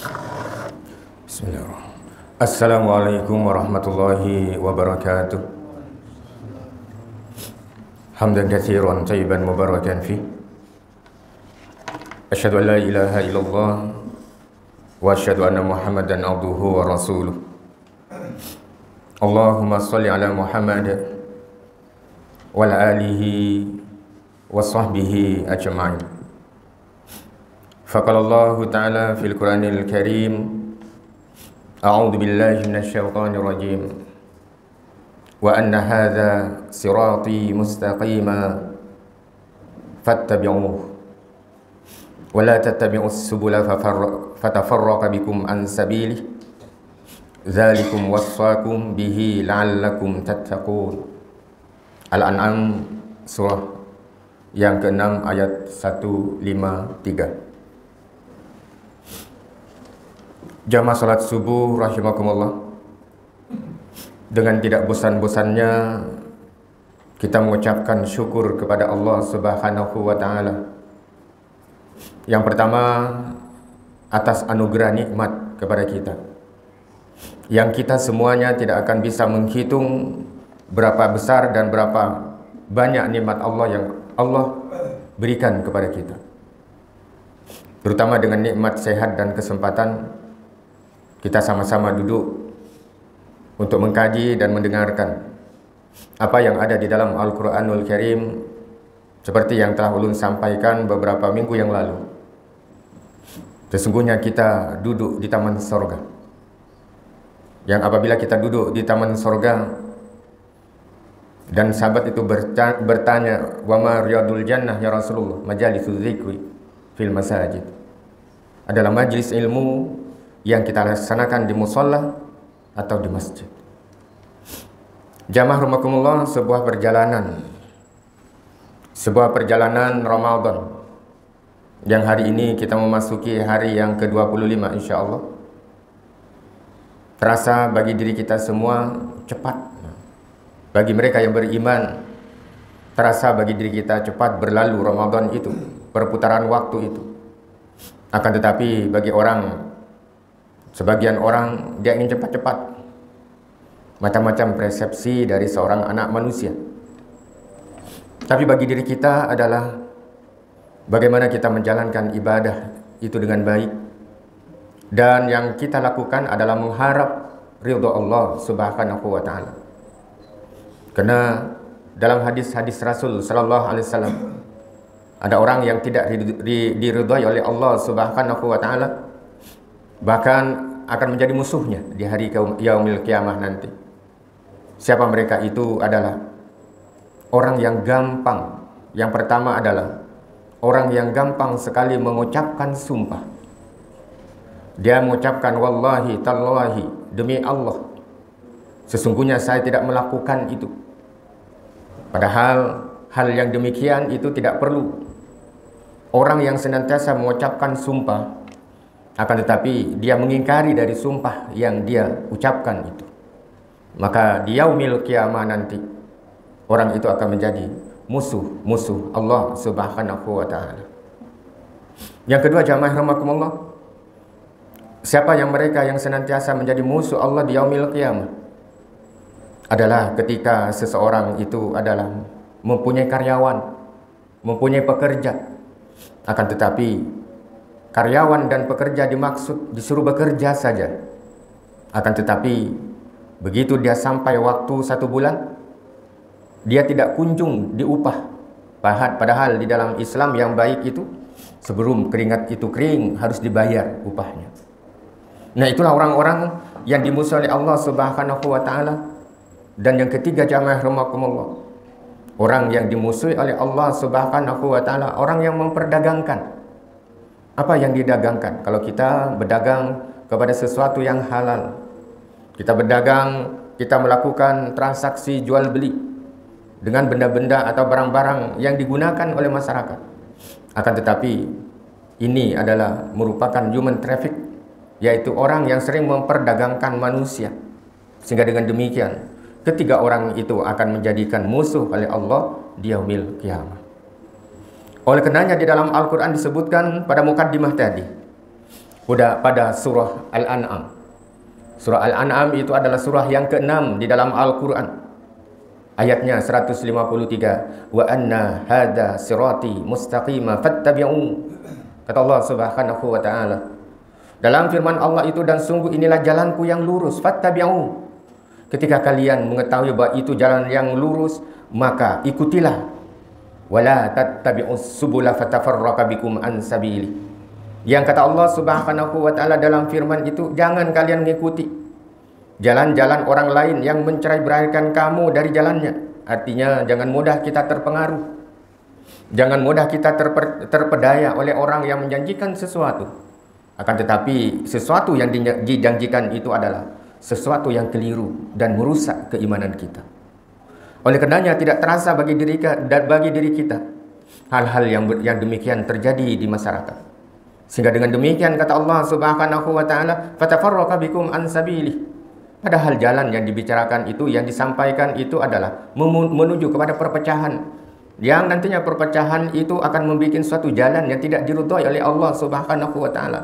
Bismillahirrahmanirrahim. Assalamualaikum warahmatullahi wabarakatuh. Hamdan katsiran thayyiban mubarakan fi. Asyhadu an la ilaha illallah wa asyhadu anna Muhammadan abduhu wa rasuluh. Allahumma shalli ala Muhammad wa ala alihi wa sahbihi ajma'in. Faqala Allah ta'ala fil Qur'anil Karim, A'udzu billahi minasyaitonir rajim. Wa anna hadza sirati mustaqima fattabi'uhu wa la tattabi'us subula fatafarraqa bikum an sabilihi dzalikum wassakum bihi la'allakum tattaqun. Al-An'am surah yang ke-6 ayat 153. Jamaah salat subuh rahimakumullah, dengan tidak bosan-bosannya kita mengucapkan syukur kepada Allah Subhanahu wa taala. Yang pertama, atas anugerah nikmat kepada kita, yang kita semuanya tidak akan bisa menghitung berapa besar dan berapa banyak nikmat Allah yang Allah berikan kepada kita, terutama dengan nikmat sehat dan kesempatan kita sama-sama duduk untuk mengkaji dan mendengarkan apa yang ada di dalam Al-Quranul Karim, seperti yang telah ulun sampaikan beberapa minggu yang lalu. Sesungguhnya kita duduk di taman sorga, yang apabila kita duduk di taman sorga dan sahabat itu bertanya, wa ma riyadul jannah ya Rasulullah? Majalisul zikri fil masajid, adalah majlis ilmu yang kita laksanakan di musalla atau di masjid. Jamaah rahimakumullah, sebuah perjalanan Ramadan yang hari ini kita memasuki hari yang ke-25 insyaallah. Terasa bagi diri kita semua cepat. Bagi mereka yang beriman, terasa bagi diri kita cepat berlalu Ramadan itu, perputaran waktu itu. Akan tetapi bagi sebagian orang, dia ingin cepat-cepat. Macam-macam persepsi dari seorang anak manusia. Tapi bagi diri kita adalah bagaimana kita menjalankan ibadah itu dengan baik. Dan yang kita lakukan adalah mengharap ridha Allah Subhanahu wa taala. Karena dalam hadis-hadis Rasul sallallahu alaihi wasallam, ada orang yang tidak diridhai oleh Allah Subhanahu wa taala, bahkan akan menjadi musuhnya di hari yaumil kiamah nanti. Siapa mereka? Itu adalah orang yang gampang. Yang pertama adalah orang yang gampang sekali mengucapkan sumpah. Dia mengucapkan wallahi tallahi, demi Allah sesungguhnya saya tidak melakukan itu. Padahal hal yang demikian itu tidak perlu. Orang yang senantiasa mengucapkan sumpah, akan tetapi dia mengingkari dari sumpah yang dia ucapkan itu, maka di yaumil kiamah nanti orang itu akan menjadi musuh Allah Subhanahu wa taala. Yang kedua, jamaah rahimakumullah, siapa yang mereka yang senantiasa menjadi musuh Allah di yaumil kiamah adalah ketika seseorang itu adalah mempunyai karyawan, mempunyai pekerja, akan tetapi karyawan dan pekerja dimaksud disuruh bekerja saja. Akan tetapi begitu dia sampai waktu 1 bulan, dia tidak kunjung diupah. Padahal di dalam Islam yang baik itu, sebelum keringat itu kering harus dibayar upahnya. Nah, itulah orang-orang yang dimusuhi oleh Allah Subhanahu wa taala. Dan yang ketiga, jamaah rahimakumullah, orang yang dimusuhi oleh Allah Subhanahu wa taala, orang yang memperdagangkan. Apa yang didagangkan? Kalau kita berdagang kepada sesuatu yang halal, kita berdagang, kita melakukan transaksi jual beli dengan benda-benda atau barang-barang yang digunakan oleh masyarakat. Akan tetapi ini adalah merupakan human traffic, yaitu orang yang sering memperdagangkan manusia. Sehingga dengan demikian ketiga orang itu akan menjadikan musuh oleh Allah di yaumil kiamah. Oleh karenanya di dalam Al-Quran disebutkan pada mukaddimah tadi, pada surah Al-An'am. Surah Al-An'am itu adalah surah yang ke-6 di dalam Al-Quran. Ayatnya 153. Wa anna hadha sirati mustaqima fattabi'u. Kata Allah Subhanahu wa ta'ala dalam firman Allah itu, dan sungguh inilah jalanku yang lurus, fattabi'u. Ketika kalian mengetahui bahwa itu jalan yang lurus, maka ikutilah. Wala tattabi'us subula fatafarraqa bikum an sabili. Yang kata Allah Subhanahu wa ta'ala dalam firman itu, jangan kalian mengikuti jalan-jalan orang lain yang mencerai-beraikan kamu dari jalannya. Artinya jangan mudah kita terpengaruh, jangan mudah kita terpedaya oleh orang yang menjanjikan sesuatu. Akan tetapi sesuatu yang dijanjikan itu adalah sesuatu yang keliru dan merusak keimanan kita. Oleh karenanya tidak terasa bagi diri kita hal-hal yang demikian terjadi di masyarakat. Sehingga dengan demikian kata Allah Subhanahu wa ta'ala, fatafarraqa bikum an sabili. Padahal jalan yang dibicarakan itu, yang disampaikan itu adalah menuju kepada perpecahan, yang nantinya perpecahan itu akan membuat suatu jalan yang tidak diridhai oleh Allah Subhanahu wa ta'ala.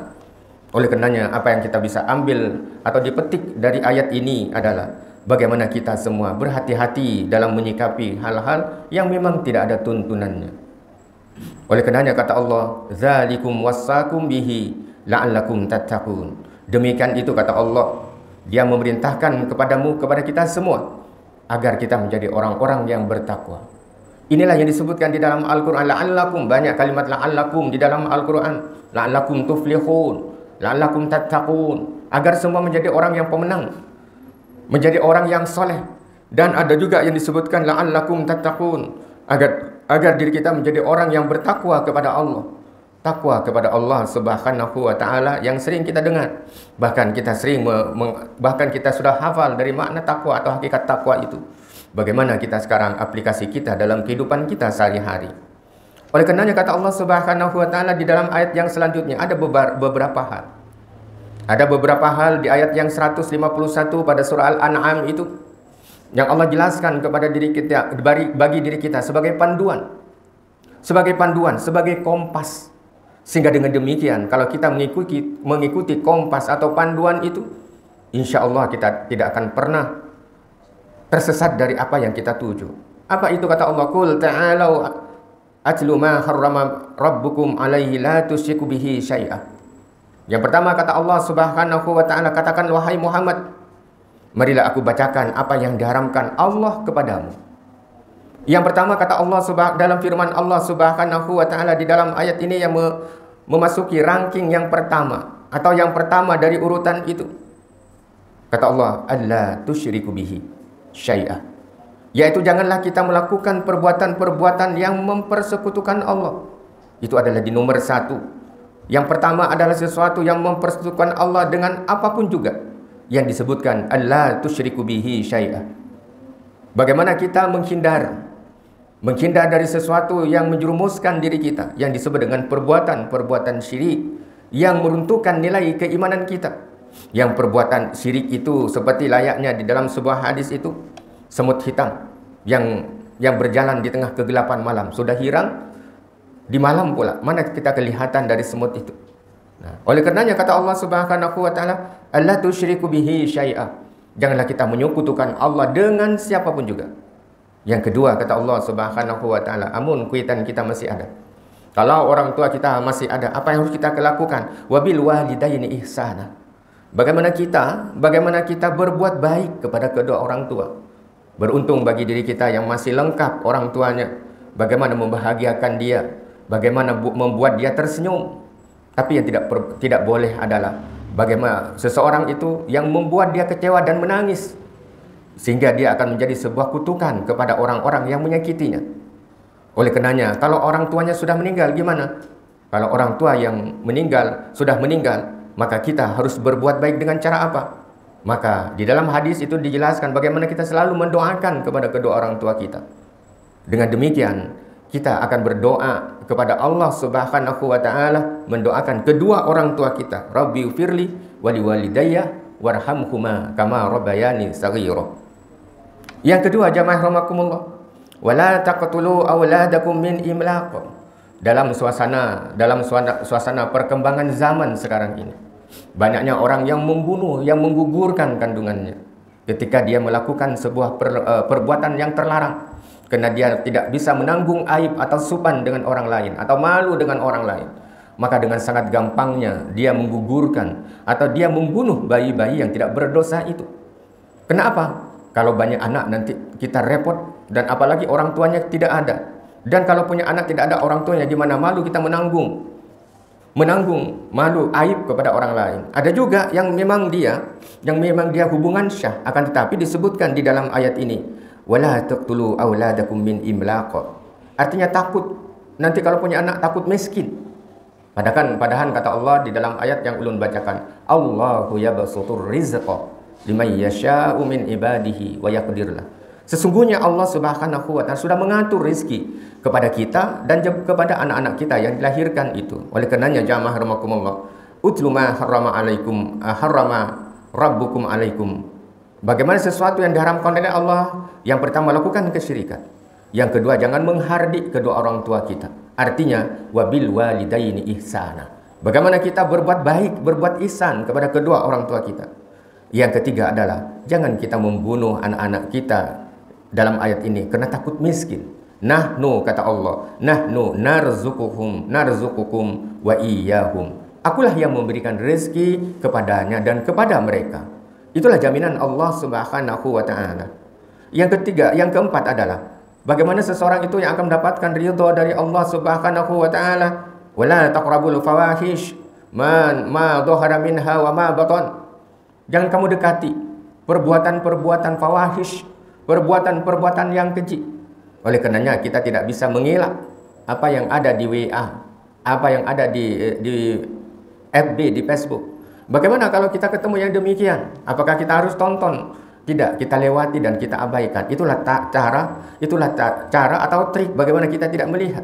Oleh karenanya apa yang kita bisa ambil atau dipetik dari ayat ini adalah bagaimana kita semua berhati-hati dalam menyikapi hal-hal yang memang tidak ada tuntunannya. Oleh karenanya kata Allah, zalikum wassakum bihi la'allakum tattaqun. Demikian itu kata Allah, Dia memerintahkan kepadamu, kepada kita semua, agar kita menjadi orang-orang yang bertakwa. Inilah yang disebutkan di dalam Al-Quran, la'allakum, banyak kalimat la'allakum di dalam Al-Quran. La'allakum tuflihun, la'allakum tattaqun, agar semua menjadi orang yang pemenang, menjadi orang yang soleh. Dan ada juga yang disebutkan la'allakum tattaqun, agar diri kita menjadi orang yang bertakwa kepada Allah. Takwa kepada Allah Subhanahu wa ta'ala yang sering kita dengar. Bahkan kita bahkan kita sudah hafal dari makna takwa atau hakikat takwa itu. Bagaimana kita sekarang aplikasi kita dalam kehidupan kita sehari-hari. Oleh karenanya kata Allah Subhanahu wa ta'ala di dalam ayat yang selanjutnya, ada beberapa hal. Ada beberapa hal di ayat yang 151 pada surah Al-An'am itu, yang Allah jelaskan kepada diri kita, bagi diri kita sebagai panduan, sebagai kompas. Sehingga dengan demikian, kalau kita mengikuti kompas atau panduan itu, insya Allah kita tidak akan pernah tersesat dari apa yang kita tuju. Apa itu kata Allah? Qul ta'alau atlu ma harrama rabbukum alaihi la tusyriku bihi syai'ah. Yang pertama kata Allah Subhanahu wa ta'ala, katakan wahai Muhammad, marilah aku bacakan apa yang diharamkan Allah kepadamu. Yang pertama kata Allah dalam firman Allah Subhanahu wa ta'ala di dalam ayat ini yang memasuki ranking yang pertama atau yang pertama dari urutan itu. Kata Allah, alla tusyriku bihi syai'ah, yaitu janganlah kita melakukan perbuatan-perbuatan yang mempersekutukan Allah. Itu adalah di nomor 1. Yang pertama adalah sesuatu yang mempersekutukan Allah dengan apapun juga yang disebutkan alla tusyriku bihi syai'ah. Bagaimana kita menghindar dari sesuatu yang menjerumuskan diri kita, yang disebut dengan perbuatan syirik yang meruntuhkan nilai keimanan kita. Yang perbuatan syirik itu seperti layaknya di dalam sebuah hadis itu, semut hitam yang berjalan di tengah kegelapan malam, sudah hirang di malam pula, mana kita kelihatan dari semut itu. Nah, oleh karenanya kata Allah Subhanahu wa ta'ala, alla tusyriku bihi syai'ah, janganlah kita menyekutukan Allah dengan siapapun juga. Yang kedua kata Allah Subhanahu wa ta'ala, amun kuitan kita masih ada, kalau orang tua kita masih ada, apa yang harus kita lakukan? Wabil walidaini ihsana. Bagaimana kita berbuat baik kepada kedua orang tua. Beruntung bagi diri kita yang masih lengkap orang tuanya, bagaimana membahagiakan dia, bagaimana membuat dia tersenyum. Tapi yang tidak boleh adalah bagaimana seseorang itu yang membuat dia kecewa dan menangis, sehingga dia akan menjadi sebuah kutukan kepada orang-orang yang menyakitinya. Oleh karenanya, kalau orang tuanya sudah meninggal, gimana? Kalau orang tua yang sudah meninggal, maka kita harus berbuat baik dengan cara apa? Maka di dalam hadis itu dijelaskan bagaimana kita selalu mendoakan kepada kedua orang tua kita. Dengan demikian, kita akan berdoa kepada Allah Subhanahu wa ta'ala, mendoakan kedua orang tua kita, Rabbi ufirli wali walidayya warhamhuma kama rabbayani saghira. Yang kedua, jamaah rahimakumullah, wala taqtulu auladakum min imlaq. Dalam suasana perkembangan zaman sekarang ini, Banyaknya orang yang membunuh, yang menggugurkan kandungannya ketika dia melakukan sebuah perbuatan yang terlarang, karena dia tidak bisa menanggung aib atau supan dengan orang lain atau malu dengan orang lain. Maka dengan sangat gampangnya dia menggugurkan atau dia membunuh bayi-bayi yang tidak berdosa itu. Kenapa? Kalau banyak anak nanti kita repot, dan apalagi orang tuanya tidak ada. Dan kalau punya anak tidak ada orang tuanya, gimana malu kita menanggung malu aib kepada orang lain. Ada juga yang memang dia hubungan syah, akan tetapi disebutkan di dalam ayat ini, wala taqtulu auladakum min imlaq. Artinya takut nanti kalau punya anak takut miskin. Padahal kata Allah di dalam ayat yang ulun bacakan, Allahu yabsutur rizqa liman yasha'u min ibadihi wa yaqdirlah. Sesungguhnya Allah Subhanahu wa taala sudah mengatur rezeki kepada kita dan kepada anak-anak kita yang dilahirkan itu. Oleh karenanya jamaah rahimakumullah, utlu ma harrama rabbukum alaikum. Bagaimana sesuatu yang diharamkan oleh Allah? Yang pertama, lakukan kesyirikan. Yang kedua, jangan menghardik kedua orang tua kita. Artinya wabil walidaini ihsana. Bagaimana kita berbuat baik, berbuat ihsan kepada kedua orang tua kita. Yang ketiga adalah jangan kita membunuh anak-anak kita dalam ayat ini karena takut miskin. Nahnu, kata Allah, nahnu narzuqukum wa iyyahum. Akulah yang memberikan rezeki kepadanya dan kepada mereka. Itulah jaminan Allah Subhanahu wa taala. Yang ketiga, yang keempat adalah bagaimana seseorang itu yang akan mendapatkan ridha dari Allah Subhanahu wa taala. Wala taqrabul fawahish ma dhahara minha wa ma batan. Jangan kamu dekati perbuatan-perbuatan fawahish, perbuatan-perbuatan yang keji. Oleh karenanya kita tidak bisa mengelak apa yang ada di WA, apa yang ada di FB, di Facebook. Bagaimana kalau kita ketemu yang demikian? Apakah kita harus tonton? Tidak, kita lewati dan kita abaikan. Itulah cara atau trik bagaimana kita tidak melihat.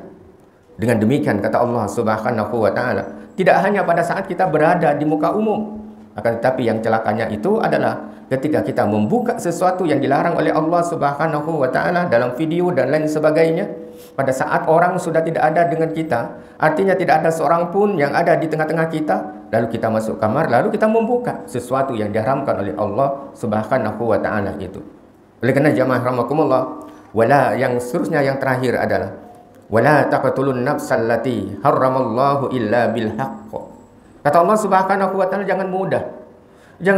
Dengan demikian kata Allah Subhanahu wa taala, tidak hanya pada saat kita berada di muka umum, akan tetapi yang celakanya itu adalah ketika kita membuka sesuatu yang dilarang oleh Allah Subhanahu wa taala dalam video dan lain sebagainya, pada saat orang sudah tidak ada dengan kita, artinya tidak ada seorang pun yang ada di tengah-tengah kita, lalu kita masuk kamar, lalu kita membuka sesuatu yang diharamkan oleh Allah Subhanahu wa taala itu. Oleh karena jamaah rahimakumullah, wala, yang seterusnya yang terakhir adalah wala taqtulun nafsal lati harramallahu illa bil haqq. Kata Allah Subhanahu wa taala, jangan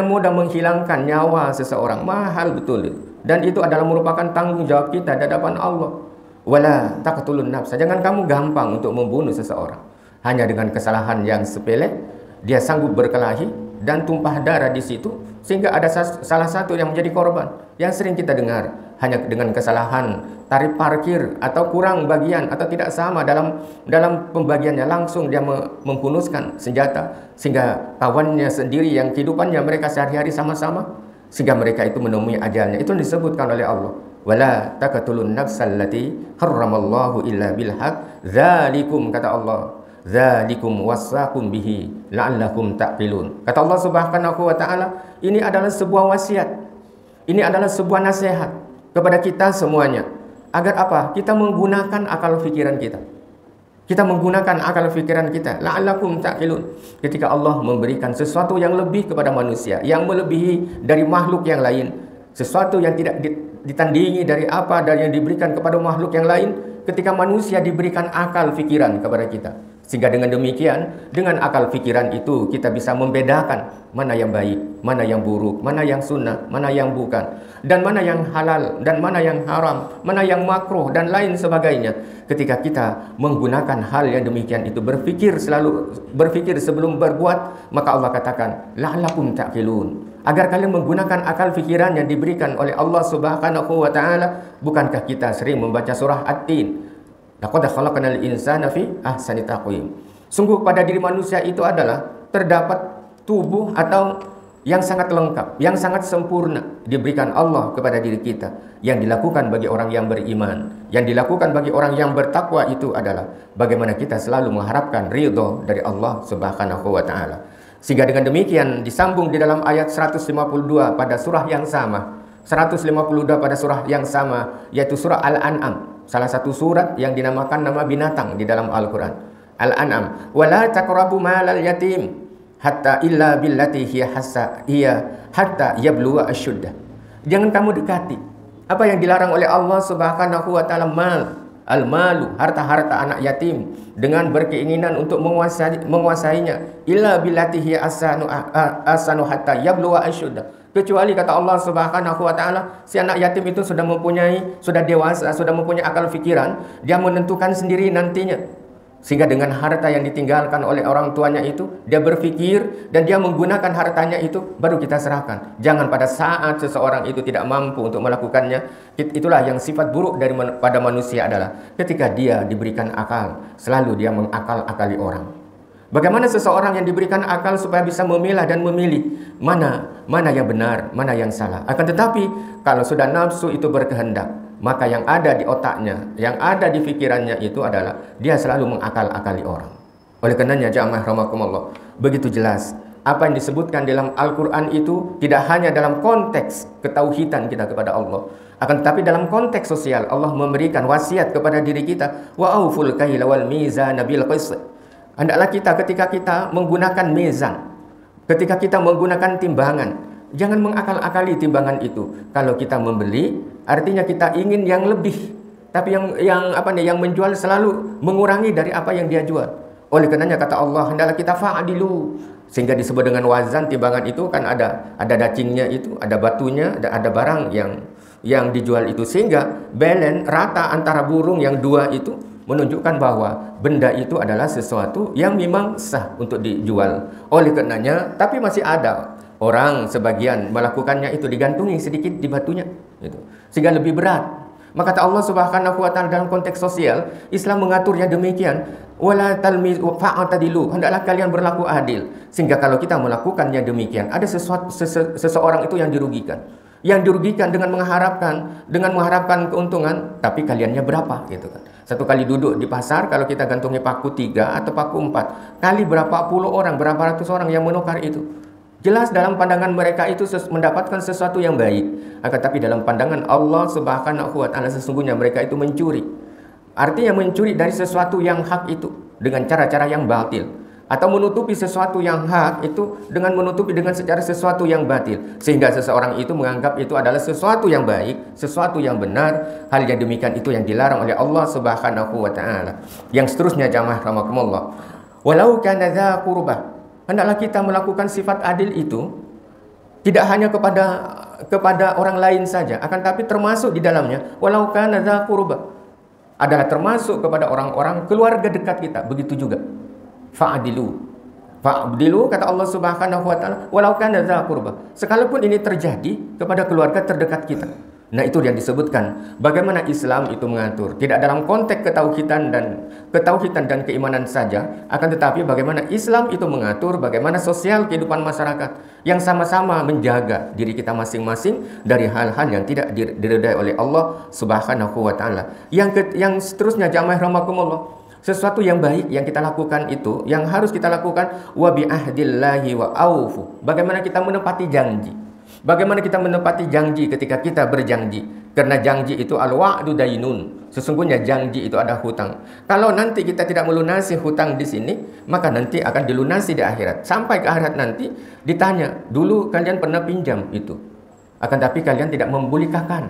mudah menghilangkan nyawa seseorang. Mahal betul itu. Dan itu adalah merupakan tanggung jawab kita di hadapan Allah. Wala taqtulun nafsa. Jangan kamu gampang untuk membunuh seseorang. Hanya dengan kesalahan yang sepele, dia sanggup berkelahi dan tumpah darah di situ, sehingga ada salah satu yang menjadi korban. Yang sering kita dengar, hanya dengan kesalahan tarif parkir atau kurang bagian atau tidak sama dalam pembagiannya, langsung dia menghunuskan senjata sehingga kawannya sendiri yang kehidupannya mereka sehari-hari sama-sama, sehingga mereka itu menemui ajalnya. Itu disebutkan oleh Allah, wala taqtulun nafsal lati harramallahu illa bil haqq dzalikum, kata Allah, dzalikum wasaqum bihi la'allakum taqilun. Kata Allah Subhanahu wa taala, ini adalah sebuah wasiat, ini adalah sebuah nasihat kepada kita semuanya. Agar apa? Kita menggunakan akal fikiran kita. Kita menggunakan akal fikiran kita. La'allakum taqilun. Ketika Allah memberikan sesuatu yang lebih kepada manusia, yang melebihi dari makhluk yang lain, sesuatu yang tidak ditandingi dari apa dan yang diberikan kepada makhluk yang lain, ketika manusia diberikan akal fikiran kepada kita. Sehingga dengan demikian, dengan akal fikiran itu kita bisa membedakan mana yang baik, mana yang buruk, mana yang sunnah, mana yang bukan, dan mana yang halal, dan mana yang haram, mana yang makruh, dan lain sebagainya. Ketika kita menggunakan hal yang demikian itu, selalu berpikir sebelum berbuat, maka Allah katakan, la'allakum ta'qilun. Agar kalian menggunakan akal fikiran yang diberikan oleh Allah Subhanahu wa taala. Bukankah kita sering membaca surah At-Tin? Laqad khalaqnal insana fi ahsani taqwim. Sungguh pada diri manusia itu adalah terdapat tubuh atau yang sangat lengkap, yang sangat sempurna diberikan Allah kepada diri kita. Yang dilakukan bagi orang yang beriman, yang dilakukan bagi orang yang bertakwa itu adalah bagaimana kita selalu mengharapkan ridho dari Allah Subhanahu wa taala. Sehingga dengan demikian disambung di dalam ayat 152 pada surah yang sama. 152 pada surah yang sama, yaitu surah Al-An'am. Salah satu surat yang dinamakan nama binatang di dalam Al-Quran. Al-An'am. Wala taqrabu malal yatim. hatta illa billati hiya hatta yablugha asyuddah. Jangan kamu dekati apa yang dilarang oleh Allah Subhanahu wa taala, al-malu, harta-harta anak yatim, dengan berkeinginan untuk menguasainya, illa billati hiya asanu hatta yablugha asyuddah. Kecuali kata Allah Subhanahu wa taala, si anak yatim itu sudah dewasa, sudah mempunyai akal fikiran, dia menentukan sendiri nantinya. Sehingga dengan harta yang ditinggalkan oleh orang tuanya itu, dia berpikir dan dia menggunakan hartanya itu, baru kita serahkan. Jangan pada saat seseorang itu tidak mampu untuk melakukannya. Itulah yang sifat buruk pada manusia adalah ketika dia diberikan akal, selalu dia mengakal-akali orang. Bagaimana seseorang yang diberikan akal supaya bisa memilah dan memilih mana yang benar, mana yang salah. Akan tetapi kalau sudah nafsu itu berkehendak, maka yang ada di otaknya, yang ada di pikirannya itu adalah dia selalu mengakal-akali orang. Oleh karenanya jamaah rahimakumullah, begitu jelas apa yang disebutkan dalam Al-Quran itu tidak hanya dalam konteks ketauhidan kita kepada Allah, akan tetapi dalam konteks sosial Allah memberikan wasiat kepada diri kita, wa auful kaila wal mizana bil qist. Hendaklah kita ketika kita menggunakan mizan, ketika kita menggunakan timbangan, jangan mengakal-akali timbangan itu. Kalau kita membeli, artinya kita ingin yang lebih, tapi yang menjual selalu mengurangi dari apa yang dia jual. Oleh karenanya kata Allah, hendaklah kita fa'adilu, sehingga disebut dengan wazan. Timbangan itu kan ada dagingnya itu, ada batunya, ada barang yang dijual itu, sehingga balance rata antara burung yang dua itu menunjukkan bahwa benda itu adalah sesuatu yang memang sah untuk dijual. Oleh karenanya, tapi masih ada orang sebagian melakukannya itu digantungi sedikit di batunya, gitu, sehingga lebih berat. Maka kata Allah Subhanahu wa taala dalam konteks sosial, Islam mengaturnya demikian, wala talmizu fa'tadilu, hendaklah kalian berlaku adil. Sehingga kalau kita melakukannya demikian, ada seseorang itu yang dirugikan. Yang dirugikan dengan mengharapkan keuntungan, tapi kaliannya berapa, gitu kan. Satu kali duduk di pasar, kalau kita gantungi paku 3 atau paku 4, kali berapa puluh orang, berapa ratus orang yang menukar itu. Jelas dalam pandangan mereka itu mendapatkan sesuatu yang baik. Akan tapi dalam pandangan Allah Subhanahu wa taala sesungguhnya mereka itu mencuri. Artinya mencuri dari sesuatu yang hak itu dengan cara-cara yang batil, atau menutupi sesuatu yang hak itu dengan menutupi dengan sesuatu yang batil, sehingga seseorang itu menganggap itu adalah sesuatu yang baik, sesuatu yang benar. Hal yang demikian itu yang dilarang oleh Allah Subhanahu wa taala. Yang seterusnya jamaah rahimakumullah, walau kana dza qurbah, hendaklah kita melakukan sifat adil itu tidak hanya kepada orang lain saja, akan tapi termasuk di dalamnya walau kana dza qurbah adalah termasuk kepada orang-orang keluarga dekat kita. Begitu juga Fa'adilu kata Allah Subhanahu wa taala, walau kana dza qurbah, sekalipun ini terjadi kepada keluarga terdekat kita. Nah, itu yang disebutkan bagaimana Islam itu mengatur, tidak dalam konteks ketauhidan dan keimanan saja, akan tetapi bagaimana Islam itu mengatur bagaimana sosial kehidupan masyarakat yang sama-sama menjaga diri kita masing-masing dari hal-hal yang tidak diridai oleh Allah Subhanahu wa taala. Yang seterusnya jamaah rahimakumullah, sesuatu yang baik yang kita lakukan itu, yang harus kita lakukan, wa bi ahdillahi wa aufu. Bagaimana kita menepati janji? Bagaimana kita menepati janji ketika kita berjanji? Karena janji itu al-wa'du dainun. Sesungguhnya janji itu ada hutang. Kalau nanti kita tidak melunasi hutang di sini, maka nanti akan dilunasi di akhirat. Sampai ke akhirat nanti ditanya, dulu kalian pernah pinjam itu, akan tapi kalian tidak membolehkan.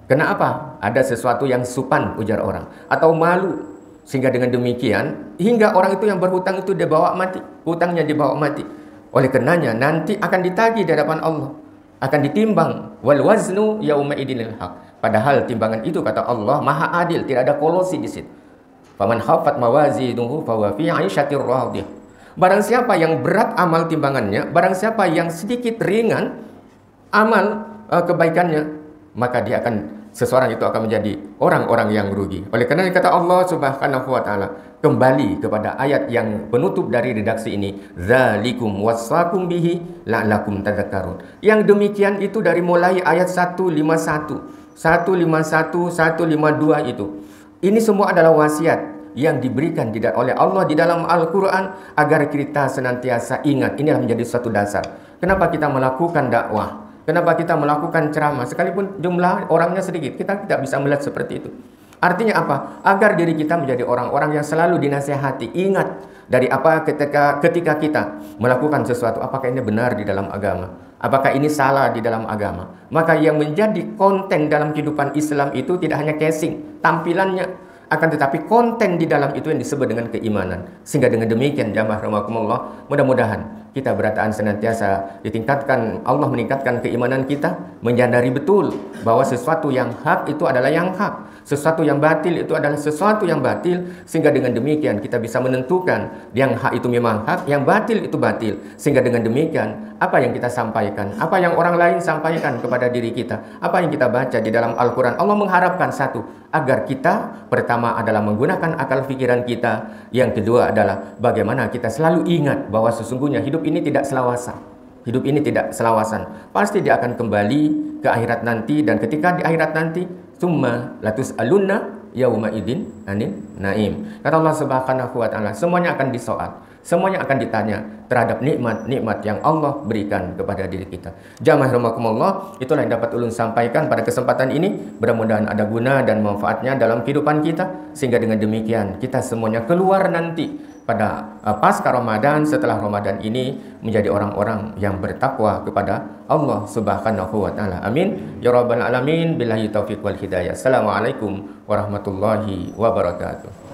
Kenapa? Ada sesuatu yang supan, ujar orang, atau malu. Sehingga dengan demikian, hingga orang itu yang berhutang itu dibawa mati, hutangnya dibawa mati. Oleh karenanya nanti akan ditagih di hadapan Allah, akan ditimbang, wal waznu yauma idinil haq. Padahal timbangan itu kata Allah maha adil, tidak ada kolosi di situ. Faman khaffat mawazinuhu fahuwa fi 'aisyatir radiyah. Barang siapa yang berat amal timbangannya, barang siapa yang sedikit ringan amal kebaikannya, maka seseorang itu akan menjadi orang-orang yang rugi. Oleh karena kata Allah Subhanahu wa taala kembali kepada ayat yang penutup dari redaksi ini, zalikum wasaqum bihi la'allakum tadhakkarun. Yang demikian itu dari mulai ayat 151, 152 itu. Ini semua adalah wasiat yang diberikan oleh Allah di dalam Al-Qur'an agar kita senantiasa ingat. Inilah menjadi suatu dasar. Kenapa kita melakukan dakwah? Kenapa kita melakukan ceramah? Sekalipun jumlah orangnya sedikit, kita tidak bisa melihat seperti itu. Artinya apa? Agar diri kita menjadi orang-orang yang selalu dinasihati. Ingat dari apa ketika kita melakukan sesuatu, apakah ini benar di dalam agama? Apakah ini salah di dalam agama? Maka yang menjadi konten dalam kehidupan Islam itu tidak hanya casing, tampilannya, akan tetapi konten di dalam itu yang disebut dengan keimanan. Sehingga dengan demikian jamaah rahimakumullah, mudah-mudahan kita berataan senantiasa ditingkatkan, Allah meningkatkan keimanan kita, menyadari betul bahwa sesuatu yang hak itu adalah yang hak, sesuatu yang batil itu adalah sesuatu yang batil, sehingga dengan demikian kita bisa menentukan yang hak itu memang hak, yang batil itu batil. Sehingga dengan demikian apa yang kita sampaikan, apa yang orang lain sampaikan kepada diri kita, apa yang kita baca di dalam Al-Quran, Allah mengharapkan satu, agar kita pertama adalah menggunakan akal pikiran kita, yang kedua adalah bagaimana kita selalu ingat bahwa sesungguhnya hidup ini tidak selawasan. Hidup ini tidak selawasan. Pasti dia akan kembali ke akhirat nanti, dan ketika di akhirat nanti, summa latus'alunna yauma idzin anin naim. Kata Allah Subhanahu wa taala, semuanya akan disoal. Semuanya akan ditanya terhadap nikmat-nikmat yang Allah berikan kepada diri kita. Jamaah rahimakumullah, itulah yang dapat ulun sampaikan pada kesempatan ini. Mudah-mudahan ada guna dan manfaatnya dalam kehidupan kita, sehingga dengan demikian kita semuanya keluar nanti pada pasca Ramadan, setelah Ramadan ini menjadi orang-orang yang bertakwa kepada Allah Subhanahu wa taala. Amin ya rabbal alamin. Billahi taufiq wal hidayah. Assalamualaikum warahmatullahi wabarakatuh.